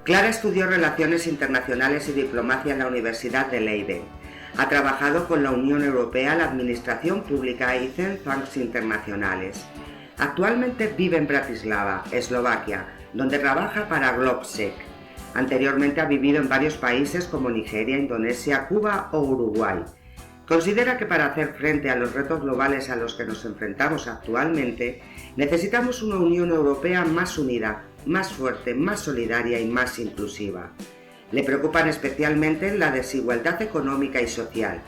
Clara estudió Relaciones Internacionales y Diplomacia en la Universidad de Leiden. Ha trabajado con la Unión Europea, la Administración Pública y think tanks internacionales. Actualmente vive en Bratislava, Eslovaquia, donde trabaja para Globsec. Anteriormente ha vivido en varios países como Nigeria, Indonesia, Cuba o Uruguay. Considera que para hacer frente a los retos globales a los que nos enfrentamos actualmente, necesitamos una Unión Europea más unida, más fuerte, más solidaria y más inclusiva. Le preocupan especialmente la desigualdad económica y social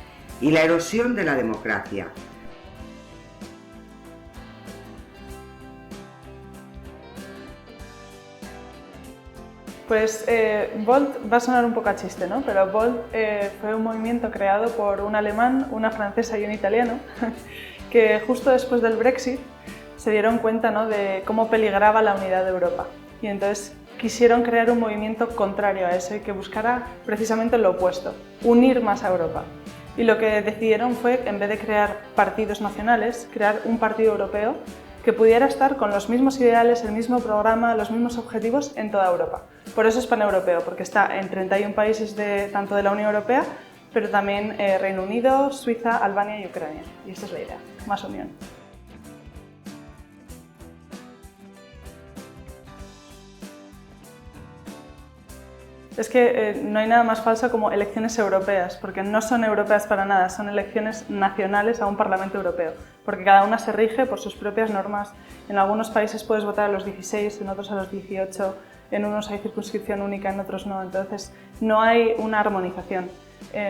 y la erosión de la democracia. Pues Volt va a sonar un poco a chiste, ¿no? Pero Volt fue un movimiento creado por un alemán, una francesa y un italiano que justo después del Brexit se dieron cuenta, ¿no?, de cómo peligraba la unidad de Europa. Y entonces quisieron crear un movimiento contrario a eso y que buscara precisamente lo opuesto, unir más a Europa. Y lo que decidieron fue, en vez de crear partidos nacionales, crear un partido europeo que pudiera estar con los mismos ideales, el mismo programa, los mismos objetivos en toda Europa. Por eso es paneuropeo, porque está en 31 países tanto de la Unión Europea, pero también Reino Unido, Suiza, Albania y Ucrania. Y esta es la idea, más unión. Es que no hay nada más falso como elecciones europeas, porque no son europeas para nada, son elecciones nacionales a un Parlamento Europeo, porque cada una se rige por sus propias normas. En algunos países puedes votar a los 16, en otros a los 18, en unos hay circunscripción única, en otros no, entonces no hay una armonización.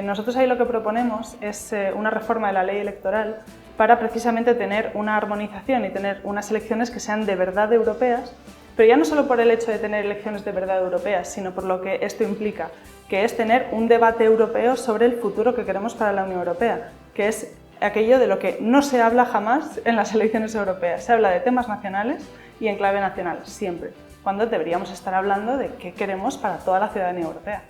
Nosotros ahí lo que proponemos es una reforma de la ley electoral para precisamente tener una armonización y tener unas elecciones que sean de verdad europeas, pero ya no solo por el hecho de tener elecciones de verdad europeas, sino por lo que esto implica, que es tener un debate europeo sobre el futuro que queremos para la Unión Europea, que es aquello de lo que no se habla jamás en las elecciones europeas. Se habla de temas nacionales y en clave nacional, siempre, cuando deberíamos estar hablando de qué queremos para toda la ciudadanía europea.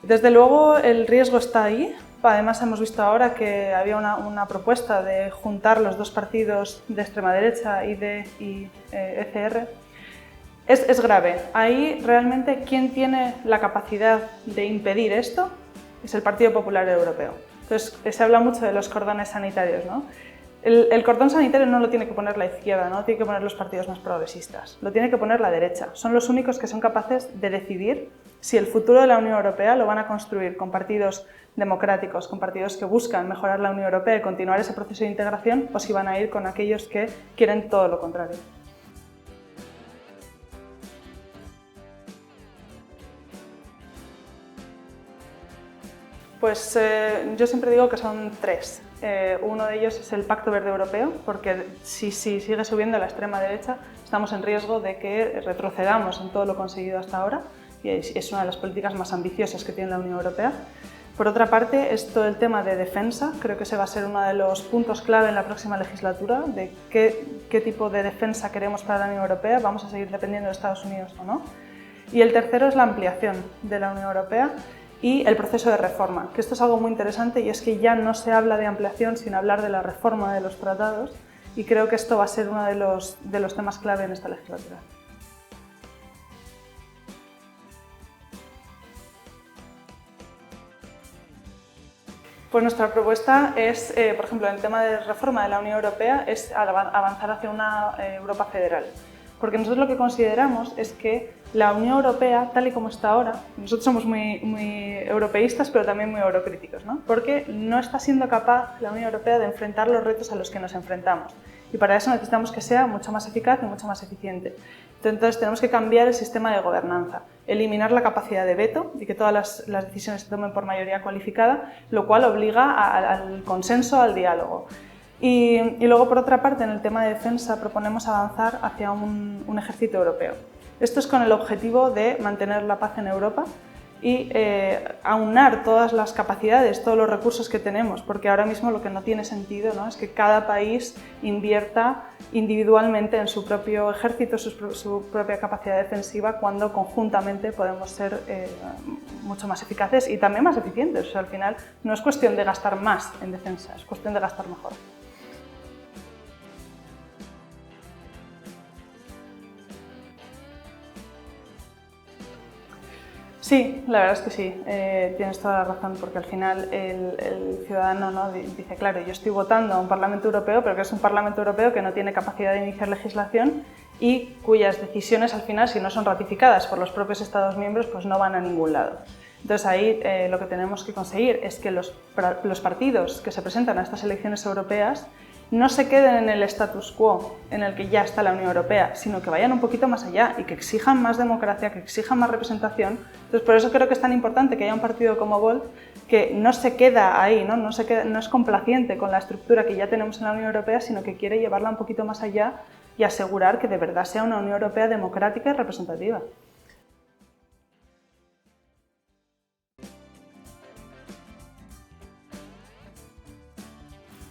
Desde luego el riesgo está ahí. Además hemos visto ahora que había una propuesta de juntar los dos partidos de extrema derecha, ID y ECR. Es grave. Ahí realmente quien tiene la capacidad de impedir esto es el Partido Popular Europeo. Entonces se habla mucho de los cordones sanitarios, ¿no? El cordón sanitario no lo tiene que poner la izquierda, no lo tiene que poner los partidos más progresistas, lo tiene que poner la derecha. Son los únicos que son capaces de decidir si el futuro de la Unión Europea lo van a construir con partidos democráticos, con partidos que buscan mejorar la Unión Europea y continuar ese proceso de integración, o si van a ir con aquellos que quieren todo lo contrario. Pues yo siempre digo que son tres. Uno de ellos es el Pacto Verde Europeo, porque si sigue subiendo la extrema derecha, estamos en riesgo de que retrocedamos en todo lo conseguido hasta ahora, y es una de las políticas más ambiciosas que tiene la Unión Europea. Por otra parte, es todo el tema de defensa. Creo que ese va a ser uno de los puntos clave en la próxima legislatura, de qué tipo de defensa queremos para la Unión Europea, vamos a seguir dependiendo de Estados Unidos o no. Y el tercero es la ampliación de la Unión Europea y el proceso de reforma, que esto es algo muy interesante, y es que ya no se habla de ampliación sino hablar de la reforma de los tratados, y creo que esto va a ser uno de los temas clave en esta legislatura. Pues nuestra propuesta es, por ejemplo, en el tema de reforma de la Unión Europea, es avanzar hacia una Europa federal. Porque nosotros lo que consideramos es que la Unión Europea, tal y como está ahora, nosotros somos muy europeístas, pero también muy eurocríticos, ¿no? Porque no está siendo capaz la Unión Europea de enfrentar los retos a los que nos enfrentamos. Y para eso necesitamos que sea mucho más eficaz y mucho más eficiente. Entonces tenemos que cambiar el sistema de gobernanza, eliminar la capacidad de veto y que todas las decisiones se tomen por mayoría cualificada, lo cual obliga al consenso, al diálogo. Y luego, por otra parte, en el tema de defensa proponemos avanzar hacia un ejército europeo. Esto es con el objetivo de mantener la paz en Europa y aunar todas las capacidades, todos los recursos que tenemos, porque ahora mismo lo que no tiene sentido, ¿no?, es que cada país invierta individualmente en su propio ejército, su propia capacidad defensiva, cuando conjuntamente podemos ser mucho más eficaces y también más eficientes. O sea, al final no es cuestión de gastar más en defensa, es cuestión de gastar mejor. Sí, la verdad es que sí, tienes toda la razón, porque al final el ciudadano, ¿no?, dice, claro, yo estoy votando a un Parlamento Europeo, pero que es un Parlamento Europeo que no tiene capacidad de iniciar legislación y cuyas decisiones al final, si no son ratificadas por los propios Estados miembros, pues no van a ningún lado. Entonces ahí lo que tenemos que conseguir es que los partidos que se presentan a estas elecciones europeas no se queden en el status quo en el que ya está la Unión Europea, sino que vayan un poquito más allá y que exijan más democracia, que exijan más representación. Entonces, por eso creo que es tan importante que haya un partido como Volt que no se queda ahí, no es complaciente con la estructura que ya tenemos en la Unión Europea, sino que quiere llevarla un poquito más allá y asegurar que de verdad sea una Unión Europea democrática y representativa.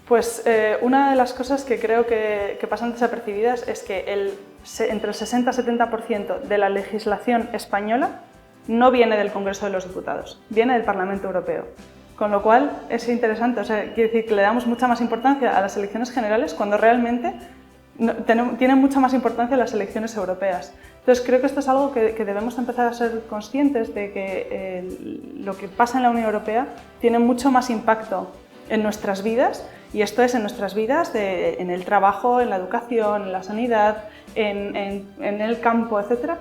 Pues una de las cosas que creo que pasan desapercibidas es que entre el 60 y 70% de la legislación española no viene del Congreso de los Diputados, viene del Parlamento Europeo. Con lo cual es interesante, quiere decir que le damos mucha más importancia a las elecciones generales cuando realmente tienen mucha más importancia las elecciones europeas. Entonces creo que esto es algo que debemos empezar a ser conscientes de que lo que pasa en la Unión Europea tiene mucho más impacto en nuestras vidas, y esto es en nuestras vidas, en el trabajo, en la educación, en la sanidad, en el campo, etcétera,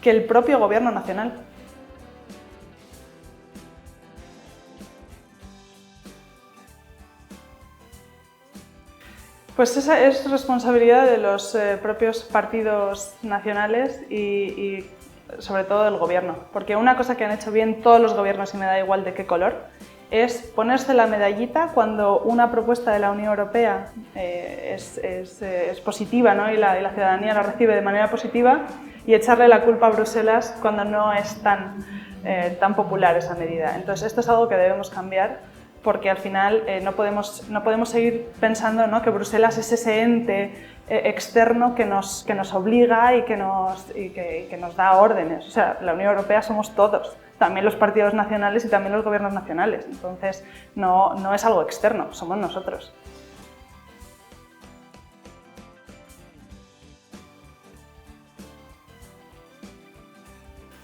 que el propio gobierno nacional. Pues esa es responsabilidad de los propios partidos nacionales y sobre todo del gobierno, porque una cosa que han hecho bien todos los gobiernos, y me da igual de qué color, es ponerse la medallita cuando una propuesta de la Unión Europea es positiva, ¿no?, y la ciudadanía la recibe de manera positiva, y echarle la culpa a Bruselas cuando no es tan popular esa medida. Entonces esto es algo que debemos cambiar, porque al final no podemos seguir pensando, ¿no?, que Bruselas es ese ente externo que nos obliga y que nos da órdenes. O sea, la Unión Europea somos todos, también los partidos nacionales y también los gobiernos nacionales. Entonces no es algo externo, somos nosotros.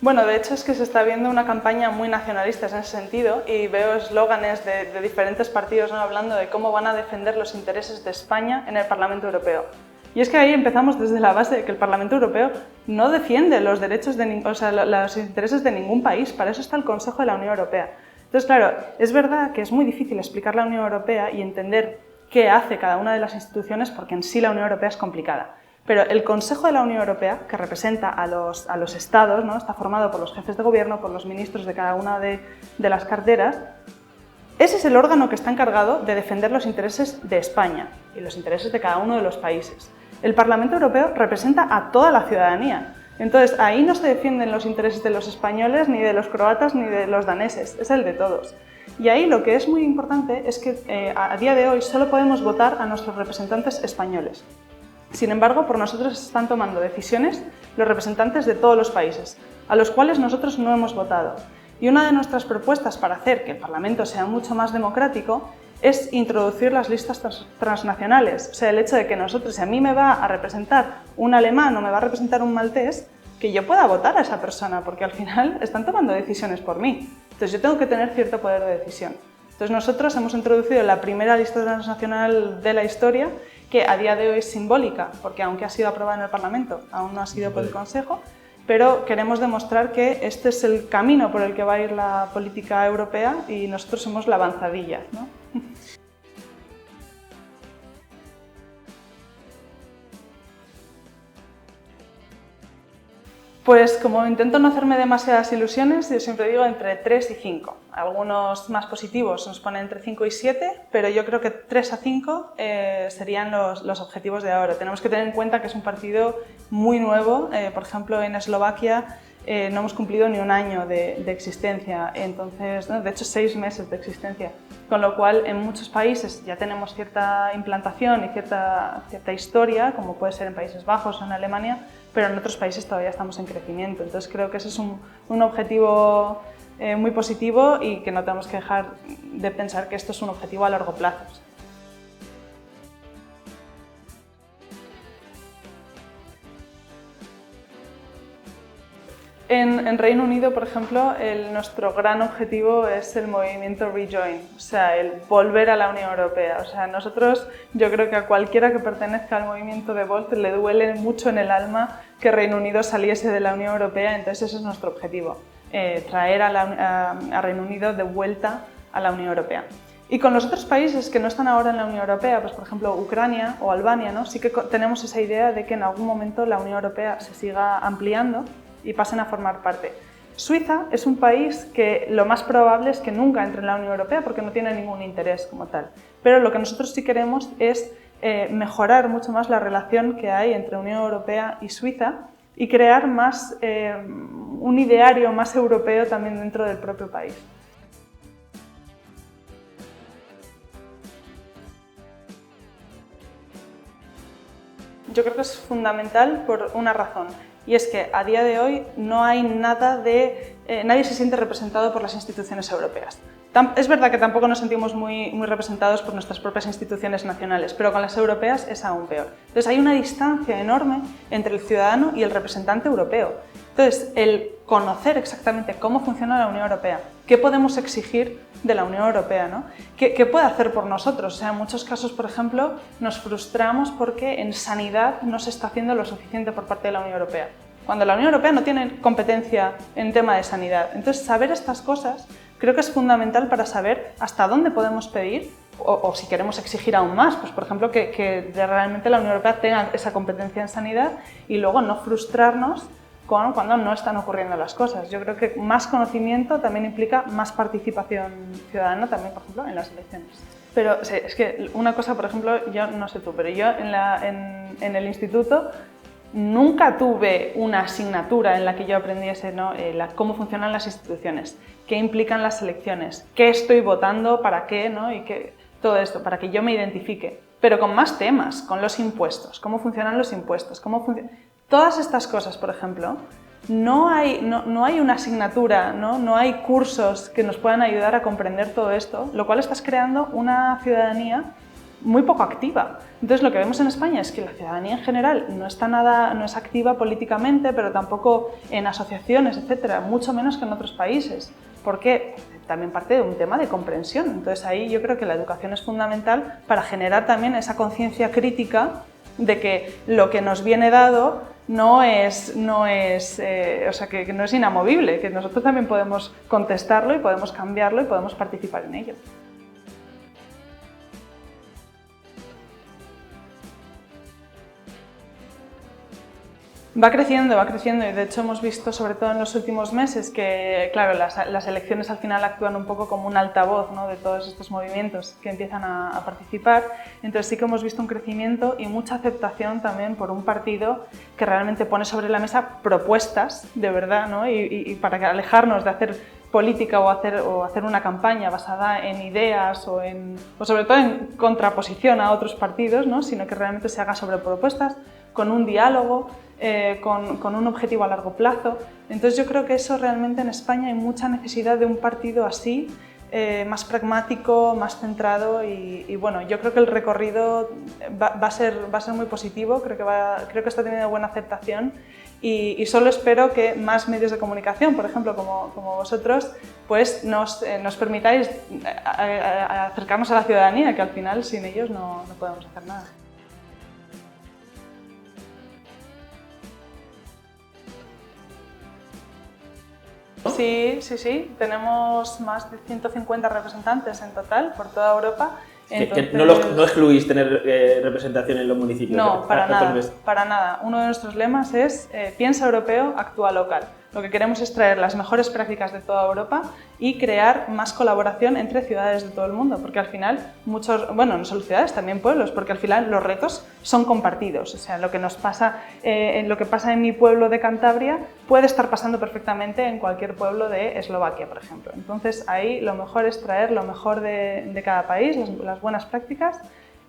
Bueno, de hecho es que se está viendo una campaña muy nacionalista en ese sentido, y veo eslóganes de diferentes partidos, ¿no?, hablando de cómo van a defender los intereses de España en el Parlamento Europeo. Y es que ahí empezamos desde la base de que el Parlamento Europeo no defiende los derechos los intereses de ningún país, para eso está el Consejo de la Unión Europea. Entonces, claro, es verdad que es muy difícil explicar la Unión Europea y entender qué hace cada una de las instituciones, porque en sí la Unión Europea es complicada. Pero el Consejo de la Unión Europea, que representa a los Estados, ¿no?, está formado por los jefes de gobierno, por los ministros de cada una de las carteras. Ese es el órgano que está encargado de defender los intereses de España y los intereses de cada uno de los países. El Parlamento Europeo representa a toda la ciudadanía. Entonces, ahí no se defienden los intereses de los españoles, ni de los croatas, ni de los daneses, es el de todos. Y ahí lo que es muy importante es que a día de hoy solo podemos votar a nuestros representantes españoles. Sin embargo, por nosotros se están tomando decisiones los representantes de todos los países, a los cuales nosotros no hemos votado. Y una de nuestras propuestas para hacer que el Parlamento sea mucho más democrático es introducir las listas transnacionales. O sea, el hecho de que nosotros, si a mí me va a representar un alemán o me va a representar un maltés, que yo pueda votar a esa persona, porque al final están tomando decisiones por mí. Entonces yo tengo que tener cierto poder de decisión. Entonces nosotros hemos introducido la primera lista transnacional de la historia, que a día de hoy es simbólica, porque aunque ha sido aprobada en el Parlamento, aún no ha sido por el Consejo, pero queremos demostrar que este es el camino por el que va a ir la política europea y nosotros somos la avanzadilla, ¿no? Pues como intento no hacerme demasiadas ilusiones, yo siempre digo entre 3 y 5. Algunos más positivos nos ponen entre 5 y 7, pero yo creo que 3 a 5 serían los objetivos de ahora. Tenemos que tener en cuenta que es un partido muy nuevo. Por ejemplo, en Eslovaquia no hemos cumplido ni un año de existencia, entonces, de hecho 6 meses de existencia. Con lo cual, en muchos países ya tenemos cierta implantación y cierta historia, como puede ser en Países Bajos o en Alemania, pero en otros países todavía estamos en crecimiento. Entonces creo que ese es un objetivo muy positivo y que no tenemos que dejar de pensar que esto es un objetivo a largo plazo. En Reino Unido, por ejemplo, nuestro gran objetivo es el movimiento Rejoin, o sea, el volver a la Unión Europea. O sea, nosotros, yo creo que a cualquiera que pertenezca al movimiento de Volt le duele mucho en el alma que Reino Unido saliese de la Unión Europea, entonces ese es nuestro objetivo, traer a Reino Unido de vuelta a la Unión Europea. Y con los otros países que no están ahora en la Unión Europea, pues por ejemplo Ucrania o Albania, ¿no? Sí que tenemos esa idea de que en algún momento la Unión Europea se siga ampliando y pasen a formar parte. Suiza es un país que lo más probable es que nunca entre en la Unión Europea porque no tiene ningún interés como tal. Pero lo que nosotros sí queremos es mejorar mucho más la relación que hay entre Unión Europea y Suiza y crear más, un ideario más europeo también dentro del propio país. Yo creo que es fundamental por una razón, y es que a día de hoy no hay nada de... nadie se siente representado por las instituciones europeas. Es verdad que tampoco nos sentimos muy representados por nuestras propias instituciones nacionales, pero con las europeas es aún peor. Entonces hay una distancia enorme entre el ciudadano y el representante europeo. Entonces, el conocer exactamente cómo funciona la Unión Europea, qué podemos exigir de la Unión Europea, ¿no? ¿Qué puede hacer por nosotros? O sea, en muchos casos, por ejemplo, nos frustramos porque en sanidad no se está haciendo lo suficiente por parte de la Unión Europea, cuando la Unión Europea no tiene competencia en tema de sanidad. Entonces, saber estas cosas creo que es fundamental para saber hasta dónde podemos pedir o si queremos exigir aún más, pues por ejemplo, que realmente la Unión Europea tenga esa competencia en sanidad y luego no frustrarnos cuando no están ocurriendo las cosas. Yo creo que más conocimiento también implica más participación ciudadana, también, por ejemplo, en las elecciones. Pero sí, es que una cosa, por ejemplo, yo no sé tú, pero yo en el instituto nunca tuve una asignatura en la que yo aprendiese, ¿no? Cómo funcionan las instituciones, qué implican las elecciones, qué estoy votando, para qué, ¿no? Y todo esto, para que yo me identifique. Pero con más temas, con los impuestos, cómo funcionan los impuestos, todas estas cosas, por ejemplo, no hay una asignatura, no hay cursos que nos puedan ayudar a comprender todo esto, lo cual estás creando una ciudadanía muy poco activa. Entonces lo que vemos en España es que la ciudadanía en general no es activa políticamente, pero tampoco en asociaciones, etcétera, mucho menos que en otros países, porque también parte de un tema de comprensión. Entonces ahí yo creo que la educación es fundamental para generar también esa conciencia crítica de que lo que nos viene dado no es inamovible, que nosotros también podemos contestarlo y podemos cambiarlo y podemos participar en ello. Va creciendo y de hecho hemos visto, sobre todo en los últimos meses, que claro, las elecciones al final actúan un poco como un altavoz, ¿no? De todos estos movimientos que empiezan a participar. Entonces sí que hemos visto un crecimiento y mucha aceptación también por un partido que realmente pone sobre la mesa propuestas de verdad, ¿no? Y para alejarnos de hacer política o hacer una campaña basada en ideas o sobre todo en contraposición a otros partidos, ¿no? Sino que realmente se haga sobre propuestas, con un diálogo, con un objetivo a largo plazo. Entonces yo creo que eso realmente en España hay mucha necesidad de un partido así, más pragmático, más centrado y bueno, yo creo que el recorrido va a ser muy positivo, creo que está teniendo buena aceptación y solo espero que más medios de comunicación, por ejemplo, como vosotros, pues nos permitáis acercarnos a la ciudadanía, que al final sin ellos no podemos hacer nada. Sí, tenemos más de 150 representantes en total por toda Europa. Entonces, no excluís tener representación en los municipios. No, para nada. Uno de nuestros lemas es piensa europeo, actúa local. Lo que queremos es traer las mejores prácticas de toda Europa y crear más colaboración entre ciudades de todo el mundo, porque al final no solo ciudades, también pueblos, porque al final los retos son compartidos. O sea, lo que pasa en mi pueblo de Cantabria puede estar pasando perfectamente en cualquier pueblo de Eslovaquia, por ejemplo. Entonces ahí lo mejor es traer lo mejor de cada país, las buenas prácticas,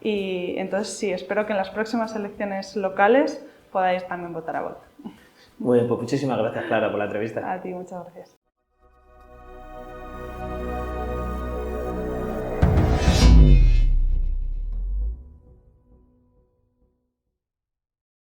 y entonces sí, espero que en las próximas elecciones locales podáis también votar a Volt. Muy bien, pues muchísimas gracias, Clara, por la entrevista. A ti, muchas gracias.